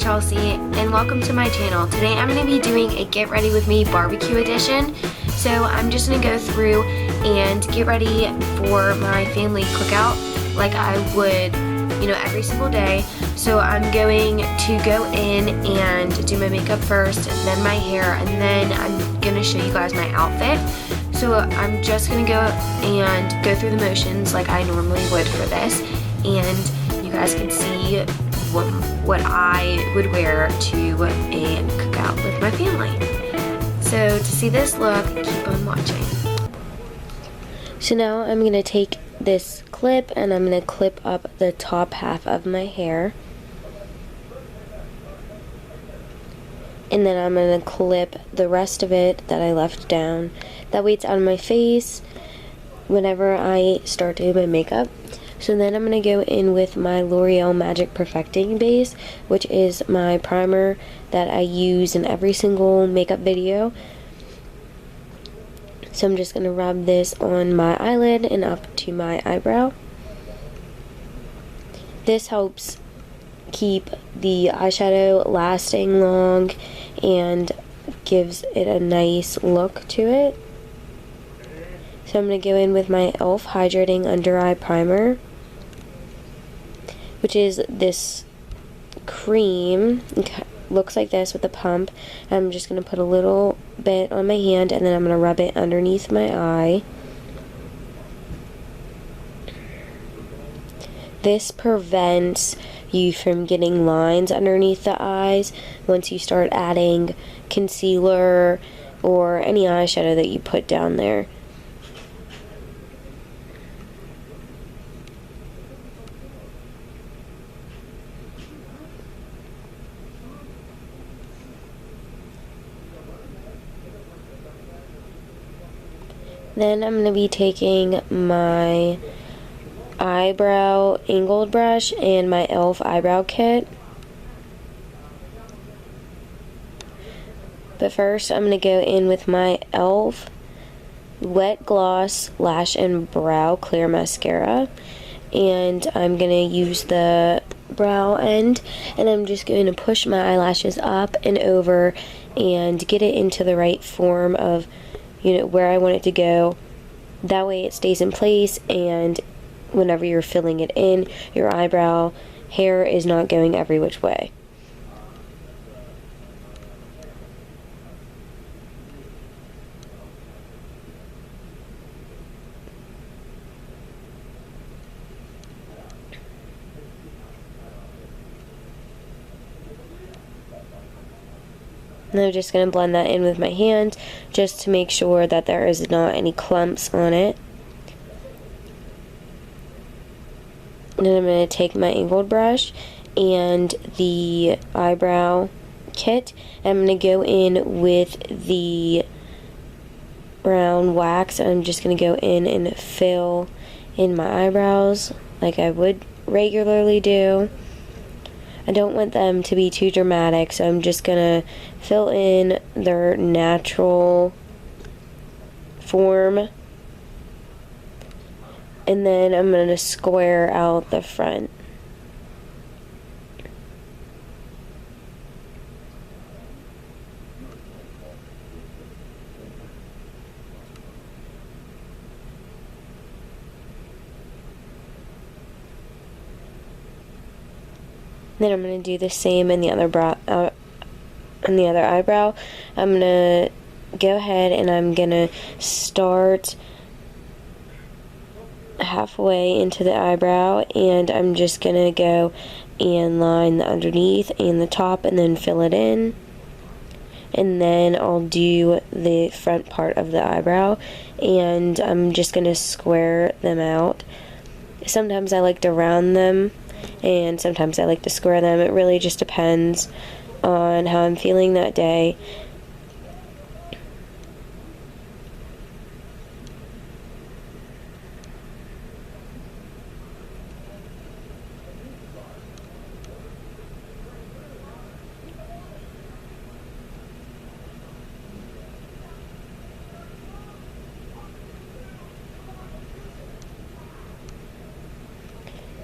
Chelsea and welcome to my channel. Today I'm going to be doing a get ready with me barbecue edition. So I'm just going to go through and get ready for my family cookout like I would, every single day. So I'm going to go in and do my makeup first, and then my hair, and then I'm going to show you guys my outfit. So I'm just going to go and go through the motions like I normally would for this, and you guys can see what I would wear to a cookout with my family. So to see this look, keep on watching. So now I'm going to take this clip and I'm going to clip up the top half of my hair. And then I'm going to clip the rest of it that I left down. That way it's out of my face whenever I start doing my makeup. So then I'm going to go in with my L'Oreal Magic Perfecting Base, which is my primer that I use in every single makeup video. So I'm just going to rub this on my eyelid and up to my eyebrow. This helps keep the eyeshadow lasting long and gives it a nice look to it. So I'm going to go in with my e.l.f. Hydrating Under Eye Primer, which is this cream. It looks like this with a pump. I'm just going to put a little bit on my hand and then I'm going to rub it underneath my eye. This prevents you from getting lines underneath the eyes once you start adding concealer or any eyeshadow that you put down there. Then I'm going to be taking my eyebrow angled brush and my e.l.f. eyebrow kit. But first I'm going to go in with my e.l.f. Wet Gloss Lash and Brow Clear Mascara. And I'm going to use the brow end and I'm just going to push my eyelashes up and over and get it into the right form of where I want it to go. That way it stays in place, and whenever you're filling it in, your eyebrow hair is not going every which way. And I'm just going to blend that in with my hand just to make sure that there is not any clumps on it. And then I'm going to take my angled brush and the eyebrow kit. I'm going to go in with the brown wax. I'm just going to go in and fill in my eyebrows like I would regularly do. I don't want them to be too dramatic, so I'm just going to fill in their natural form. And then I'm going to square out the front. Then I'm going to do the same in the other eyebrow. I'm going to go ahead and I'm going to start halfway into the eyebrow, and I'm just going to go and line the underneath and the top and then fill it in. And then I'll do the front part of the eyebrow, and I'm just going to square them out. Sometimes I like to round them, and sometimes I like to square them. It really just depends on how I'm feeling that day.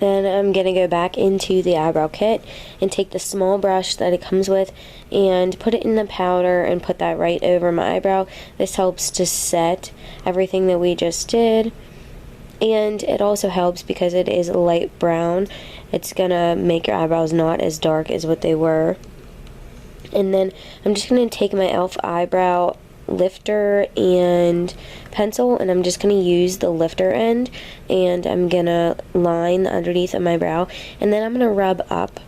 Then I'm going to go back into the eyebrow kit and take the small brush that it comes with and put it in the powder and put that right over my eyebrow. This helps to set everything that we just did. And it also helps because it is light brown. It's going to make your eyebrows not as dark as what they were. And then I'm just going to take my e.l.f. eyebrow lifter and pencil, and I'm just going to use the lifter end, and I'm going to line the underneath of my brow, and then I'm going to rub up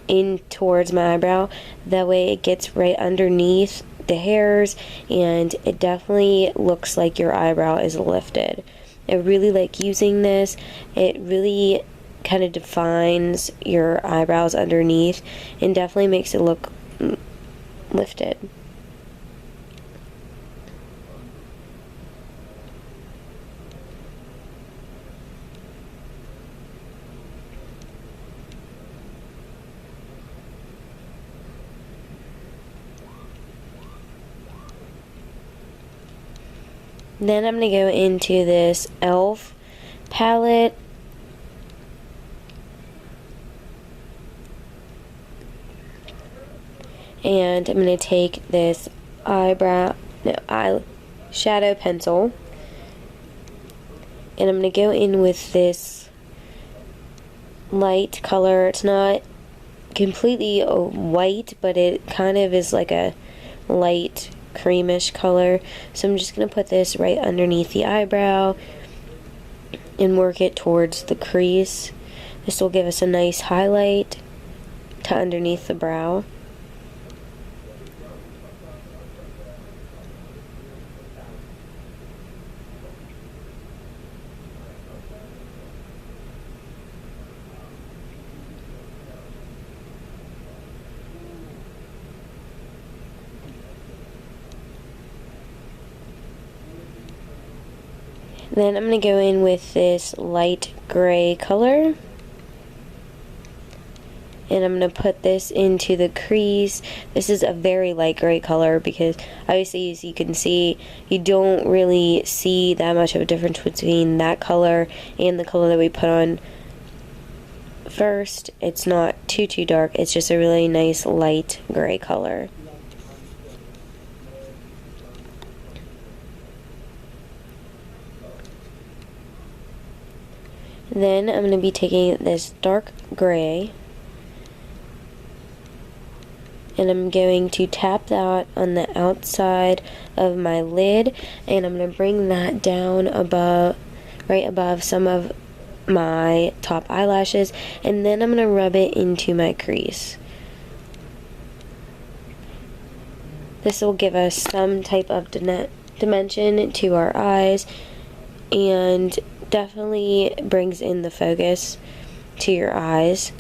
in towards my eyebrow. That way it gets right underneath the hairs, and it definitely looks like your eyebrow is lifted. I really like using this. It really kind of defines your eyebrows underneath and definitely makes it look lifted. Then I'm going to go into this e.l.f. palette, and I'm going to take this eyeshadow pencil, and I'm going to go in with this light color. It's not completely white, but it kind of is like a light creamish color. So I'm just going to put this right underneath the eyebrow and work it towards the crease. This will give us a nice highlight to underneath the brow. Then I'm going to go in with this light gray color, and I'm going to put this into the crease. This is a very light gray color because obviously, as you can see, you don't really see that much of a difference between that color and the color that we put on first. It's not too dark. It's just a really nice light gray color. Then I'm going to be taking this dark gray, and I'm going to tap that on the outside of my lid, and I'm going to bring that down above, right above some of my top eyelashes, and then I'm going to rub it into my crease. This will give us some type of dimension to our eyes, and definitely brings in the focus to your eyes.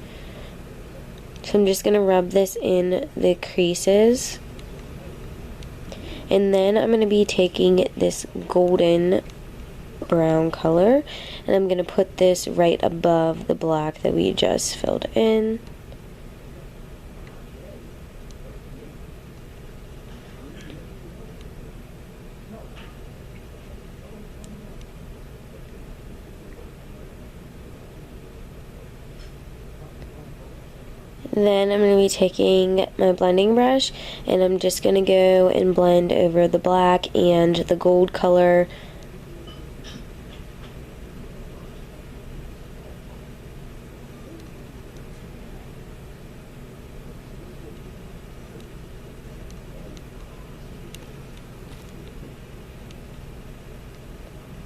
So I'm just going to rub this in the creases, and then I'm going to be taking this golden brown color, and I'm going to put this right above the black that we just filled in. Then I'm going to be taking my blending brush, and I'm just going to go and blend over the black and the gold color.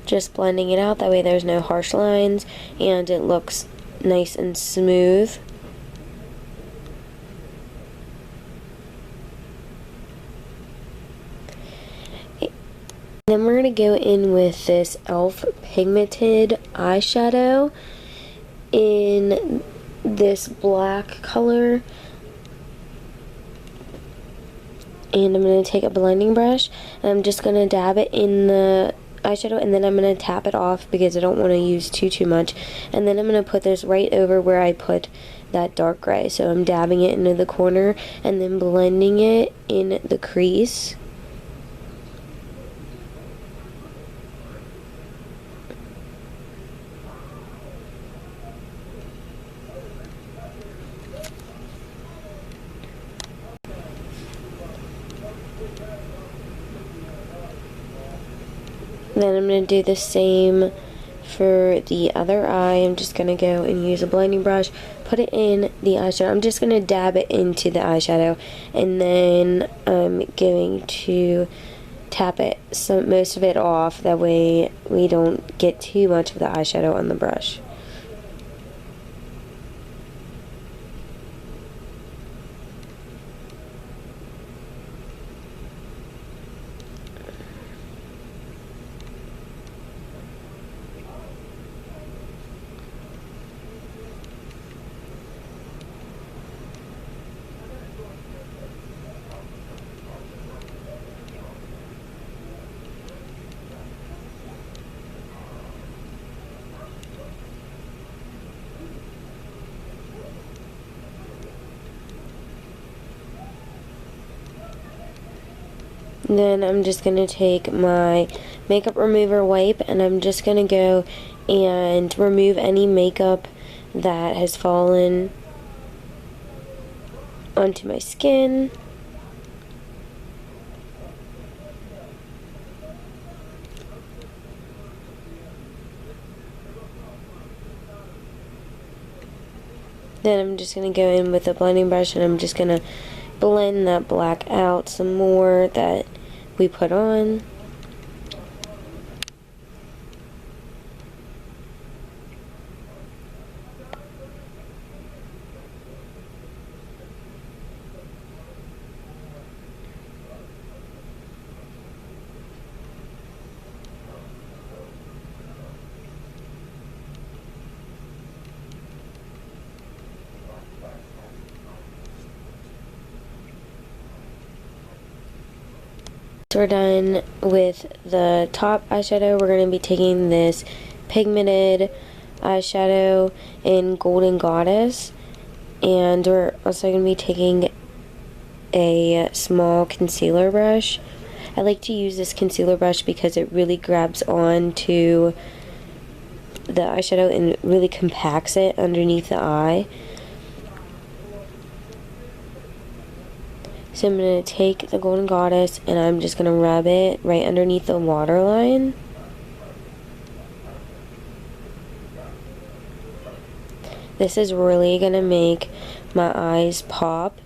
Just blending it out, that way there's no harsh lines and it looks nice and smooth. Then we're going to go in with this e.l.f. pigmented eyeshadow in this black color. And I'm going to take a blending brush, and I'm just going to dab it in the eyeshadow, and then I'm going to tap it off because I don't want to use too much. And then I'm going to put this right over where I put that dark gray. So I'm dabbing it into the corner and then blending it in the crease. Then I'm going to do the same for the other eye. I'm just going to go and use a blending brush, put it in the eyeshadow. I'm just going to dab it into the eyeshadow, and then I'm going to tap it, most of it off, that way we don't get too much of the eyeshadow on the brush. Then I'm just going to take my makeup remover wipe, and I'm just going to go and remove any makeup that has fallen onto my skin. Then I'm just going to go in with a blending brush, and I'm just going to blend that black out some more that we put on. So we're done with the top eyeshadow. We're going to be taking this pigmented eyeshadow in Golden Goddess, and we're also going to be taking a small concealer brush. I like to use this concealer brush because it really grabs onto the eyeshadow and really compacts it underneath the eye. So I'm going to take the Golden Goddess, and I'm just going to rub it right underneath the waterline. This is really going to make my eyes pop,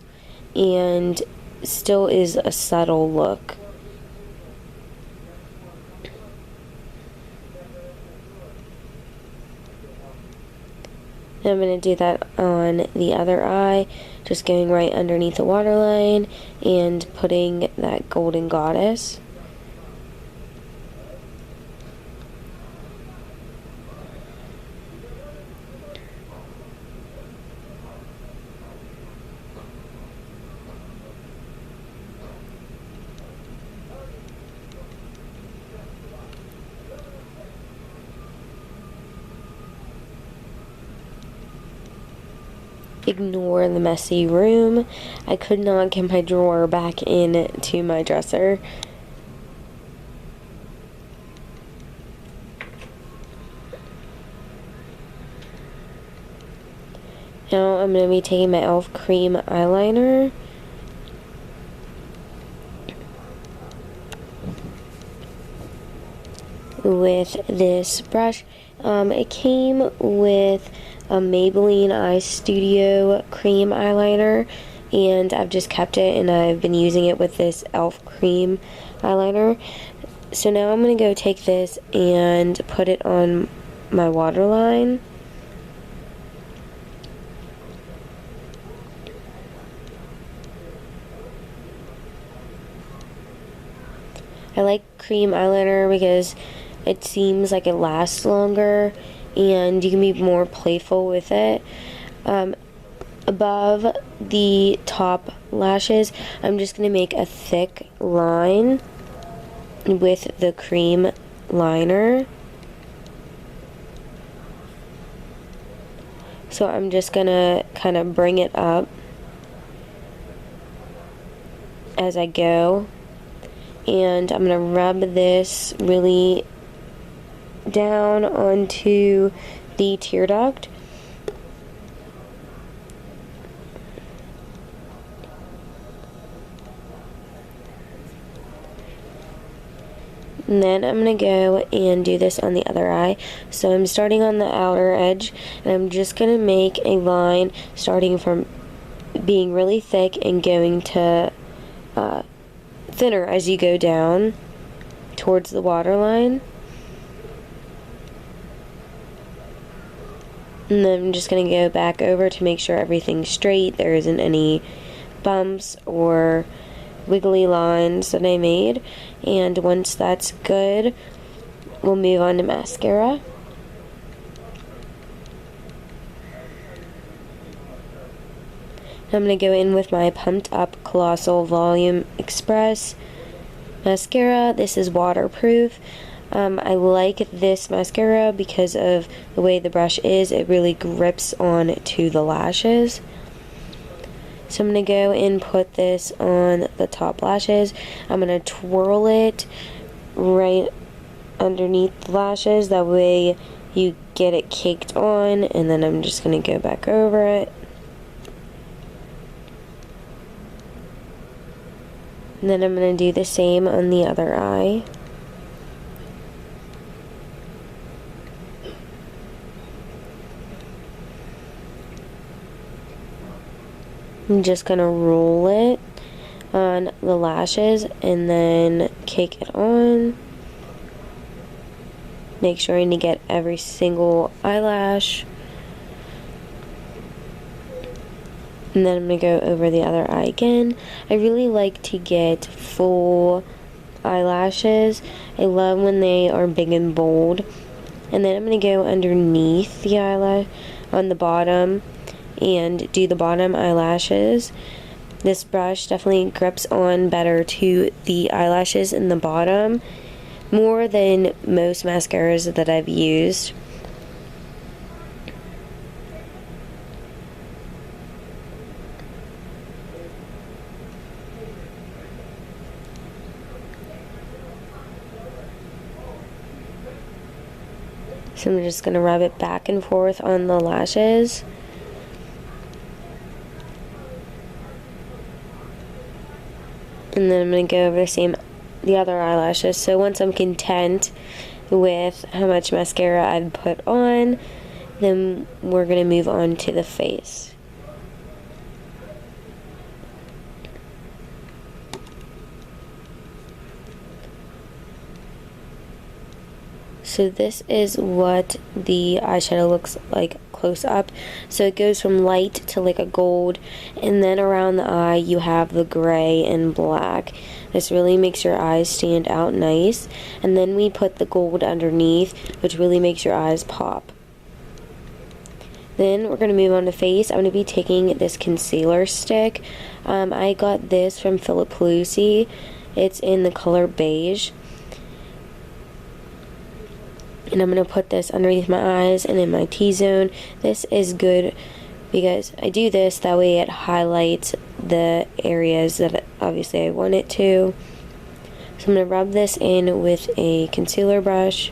and still is a subtle look. And I'm going to do that on the other eye, just going right underneath the waterline and putting that Golden Goddess. Ignore the messy room. I could not get my drawer back into my dresser. Now I'm going to be taking my e.l.f. cream eyeliner. With this brush. It came with a Maybelline Eye Studio cream eyeliner, and I've just kept it, and I've been using it with this e.l.f. cream eyeliner. So now I'm going to go take this and put it on my waterline. I like cream eyeliner because it seems like it lasts longer and you can be more playful with it. Above the top lashes, I'm just going to make a thick line with the cream liner. So I'm just going to kind of bring it up as I go. And I'm going to rub this really down onto the tear duct. And then I'm going to go and do this on the other eye. So I'm starting on the outer edge, and I'm just going to make a line starting from being really thick and going to thinner as you go down towards the waterline. And then I'm just going to go back over to make sure everything's straight. There isn't any bumps or wiggly lines that I made. And once that's good, we'll move on to mascara. I'm going to go in with my Pumped Up Colossal Volume Express mascara. This is waterproof. I like this mascara because of the way the brush is. It really grips on to the lashes. So I'm going to go and put this on the top lashes. I'm going to twirl it right underneath the lashes. That way you get it caked on, and then I'm just going to go back over it. And then I'm going to do the same on the other eye. I'm just going to roll it on the lashes and then cake it on. Make sure to get every single eyelash. And then I'm going to go over the other eye again. I really like to get full eyelashes. I love when they are big and bold. And then I'm going to go underneath the eyelash on the bottom and do the bottom eyelashes. This brush definitely grips on better to the eyelashes in the bottom, more than most mascaras that I've used. So I'm just going to rub it back and forth on the lashes. And then I'm going to go over the other eyelashes. So once I'm content with how much mascara I've put on, then we're going to move on to the face. So this is what the eyeshadow looks like close up. So it goes from light to like a gold, and then around the eye you have the gray and black. This really makes your eyes stand out nice. And then we put the gold underneath, which really makes your eyes pop. Then we're going to move on to face. I'm going to be taking this concealer stick. I got this from Philip Lucy. It's in the color beige. And I'm going to put this underneath my eyes and in my T-zone. This is good because I do this, that way it highlights the areas that obviously I want it to. So I'm going to rub this in with a concealer brush.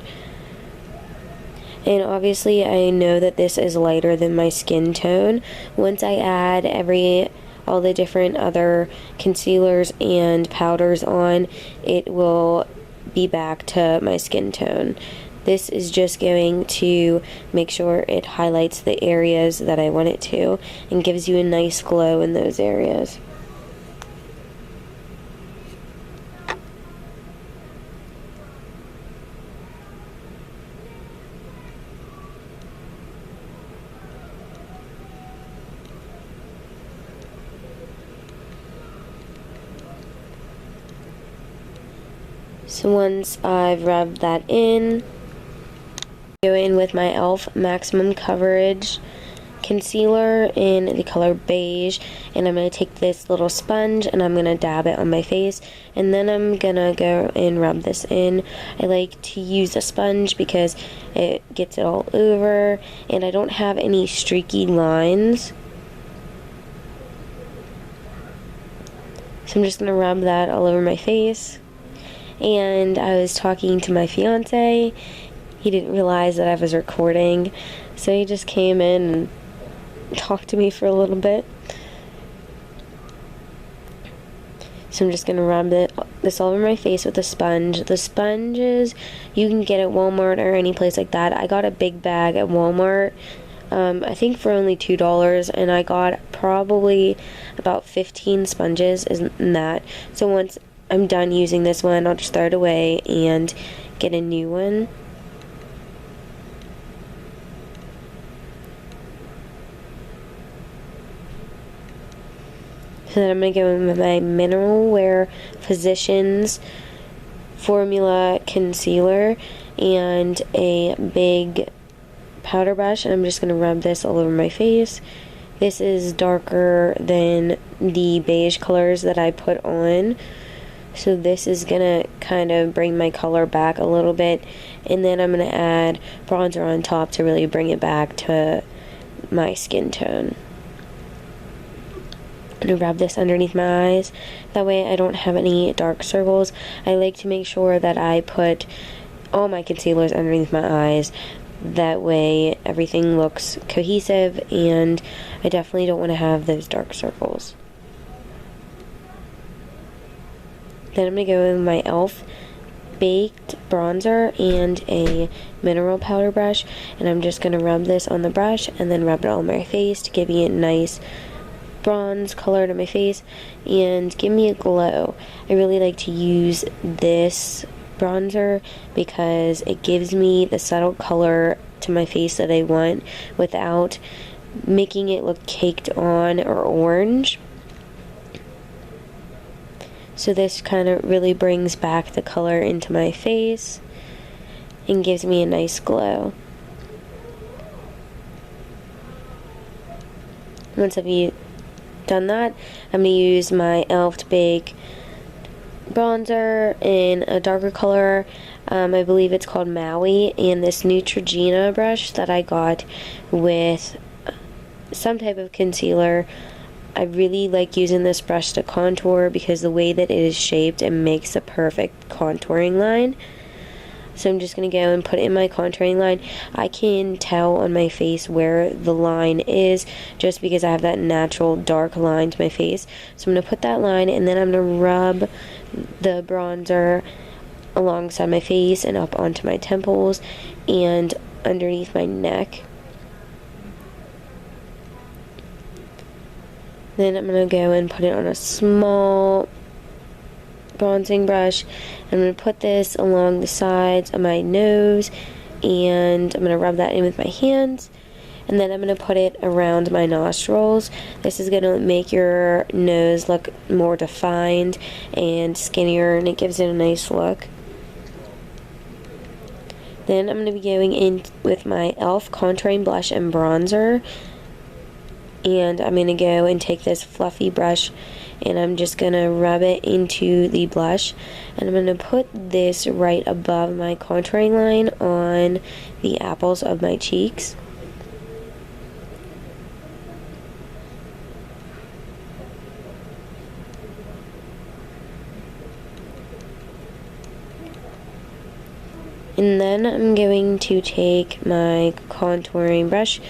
And obviously I know that this is lighter than my skin tone. Once I add all the different other concealers and powders on, it will be back to my skin tone. This is just going to make sure it highlights the areas that I want it to and gives you a nice glow in those areas. So once I've rubbed that in, go in with my e.l.f. Maximum Coverage concealer in the color beige, and I'm going to take this little sponge and I'm going to dab it on my face, and then I'm going to go and rub this in. I like to use a sponge because it gets it all over and I don't have any streaky lines. So I'm just going to rub that all over my face. And I was talking to my fiance. He didn't realize that I was recording, so he just came in and talked to me for a little bit. So I'm just going to rub this all over my face with a sponge. The sponges you can get at Walmart or any place like that. I got a big bag at Walmart, I think for only $2, and I got probably about 15 sponges in that. So once I'm done using this one, I'll just throw it away and get a new one. So then I'm going to go in with my Mineral Wear Physicians Formula Concealer and a big powder brush, and I'm just going to rub this all over my face. This is darker than the beige colors that I put on, so this is going to kind of bring my color back a little bit, and then I'm going to add bronzer on top to really bring it back to my skin tone. I'm going to rub this underneath my eyes. That way I don't have any dark circles. I like to make sure that I put all my concealers underneath my eyes. That way everything looks cohesive, and I definitely don't want to have those dark circles. Then I'm going to go in with my e.l.f. Baked Bronzer and a mineral powder brush, and I'm just going to rub this on the brush and then rub it all on my face to give me a nice bronze color to my face and give me a glow. I really like to use this bronzer because it gives me the subtle color to my face that I want without making it look caked on or orange. So this kind of really brings back the color into my face and gives me a nice glow. Once I've done that, I'm going to use my e.l.f. Baked bronzer in a darker color. I believe it's called Maui, and this Neutrogena brush that I got with some type of concealer. I really like using this brush to contour because the way that it is shaped, it makes a perfect contouring line. So I'm just going to go and put it in my contouring line. I can tell on my face where the line is just because I have that natural dark line to my face. So I'm going to put that line, and then I'm going to rub the bronzer alongside my face and up onto my temples and underneath my neck. Then I'm going to go and put it on a small bronzing brush. I'm going to put this along the sides of my nose, and I'm going to rub that in with my hands, and then I'm going to put it around my nostrils. This is going to make your nose look more defined and skinnier, and it gives it a nice look. Then I'm going to be going in with my e.l.f. contouring blush and bronzer, and I'm going to go and take this fluffy brush and I'm just going to rub it into the blush, and I'm going to put this right above my contouring line on the apples of my cheeks. And then I'm going to take my contouring brush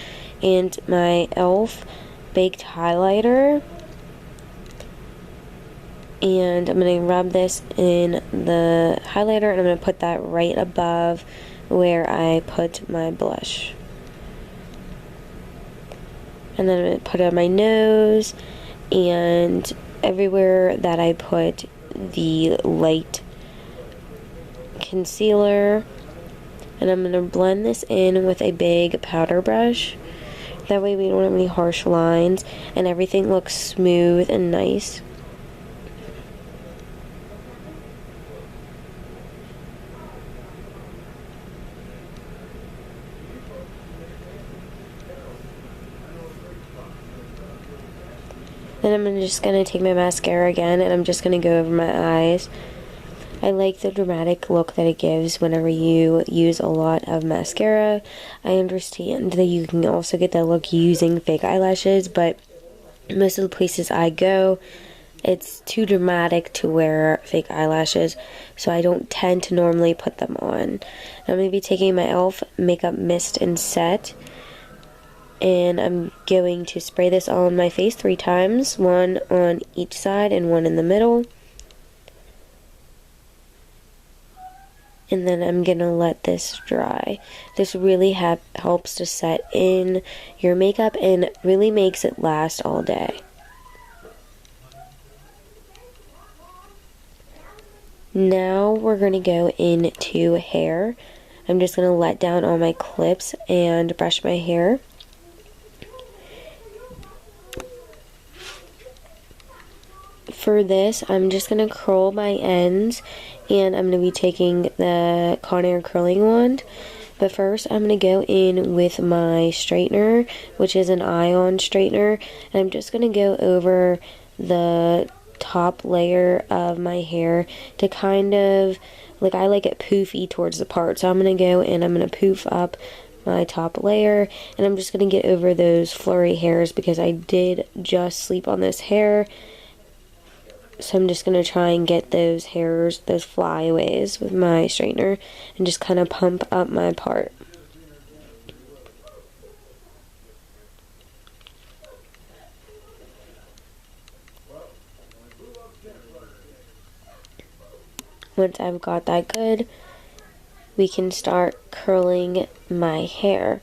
and my e.l.f. Baked highlighter, and I'm going to rub this in the highlighter, and I'm going to put that right above where I put my blush. And then I'm going to put it on my nose and everywhere that I put the light concealer. And I'm going to blend this in with a big powder brush. That way we don't have any harsh lines and everything looks smooth and nice. Then I'm just going to take my mascara again, and I'm just going to go over my eyes. I like the dramatic look that it gives whenever you use a lot of mascara. I understand that you can also get that look using fake eyelashes, but most of the places I go, it's too dramatic to wear fake eyelashes, so I don't tend to normally put them on. I'm going to be taking my e.l.f. Makeup Mist and Set, and I'm going to spray this on my face 3 times, one on each side and one in the middle. and then I'm gonna let this dry. This really helps to set in your makeup and really makes it last all day. Now we're gonna go into hair. I'm just gonna let down all my clips and brush my hair. For this, I'm just going to curl my ends, and I'm going to be taking the Conair curling wand. But first, I'm going to go in with my straightener, which is an ion straightener, and I'm just going to go over the top layer of my hair to kind of, like, I like it poofy towards the part, so I'm going to go and I'm going to poof up my top layer, and I'm just going to get over those flurry hairs because I did just sleep on this hair. So I'm just going to try and get those hairs, those flyaways with my straightener and just kind of pump up my part. Once I've got that good, we can start curling my hair.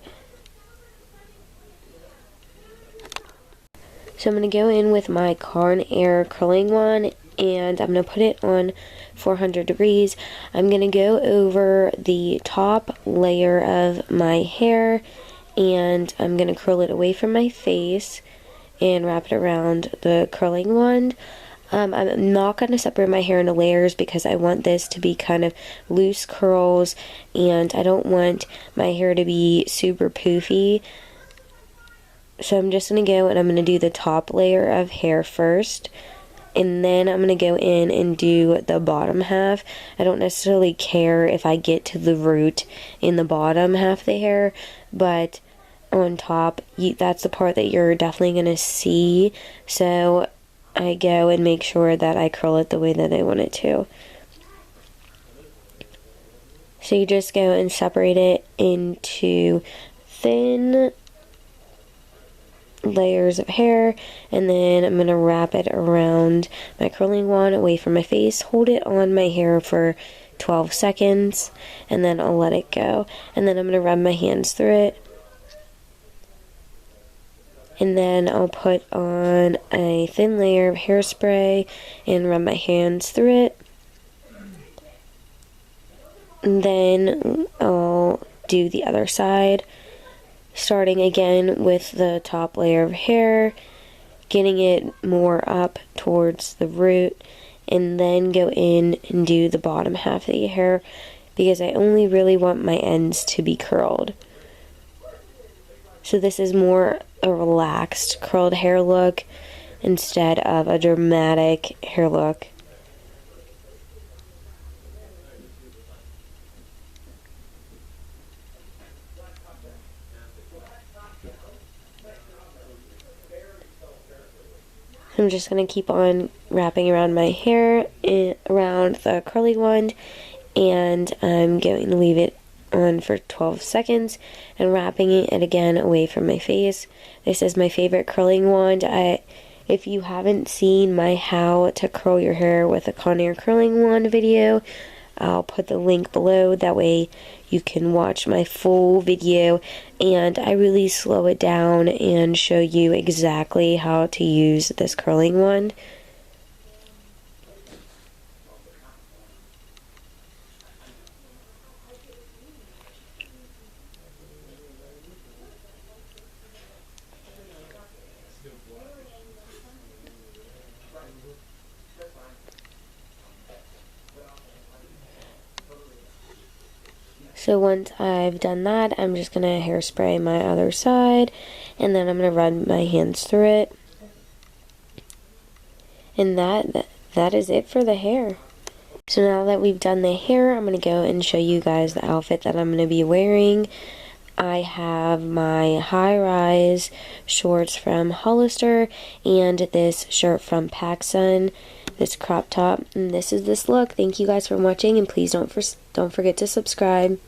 So I'm going to go in with my Conair curling wand, and I'm going to put it on 400 degrees. I'm going to go over the top layer of my hair, and I'm going to curl it away from my face and wrap it around the curling wand. I'm not going to separate my hair into layers because I want this to be kind of loose curls, and I don't want my hair to be super poofy. So I'm just going to go and I'm going to do the top layer of hair first, and then I'm going to go in and do the bottom half. I don't necessarily care if I get to the root in the bottom half of the hair, but on top, that's the part that you're definitely going to see. So I go and make sure that I curl it the way that I want it to. So you just go and separate it into thin layers of hair, and then I'm going to wrap it around my curling wand away from my face, hold it on my hair for 12 seconds, and then I'll let it go. And then I'm going to rub my hands through it, and then I'll put on a thin layer of hairspray and rub my hands through it. And then I'll do the other side, starting again with the top layer of hair, getting it more up towards the root, and then go in and do the bottom half of the hair because I only really want my ends to be curled. So this is more a relaxed curled hair look instead of a dramatic hair look. I'm just going to keep on wrapping around my hair, around the curly wand, and I'm going to leave it on for 12 seconds and wrapping it again away from my face. This is my favorite curling wand. If you haven't seen my how to curl your hair with a Conair curling wand video, I'll put the link below. That way you can watch my full video, and I really slow it down and show you exactly how to use this curling wand. So once I've done that, I'm just going to hairspray my other side, and then I'm going to run my hands through it. And that is it for the hair. So now that we've done the hair, I'm going to go and show you guys the outfit that I'm going to be wearing. I have my high-rise shorts from Hollister and this shirt from PacSun, this crop top, and this is this look. Thank you guys for watching, and please don't forget to subscribe.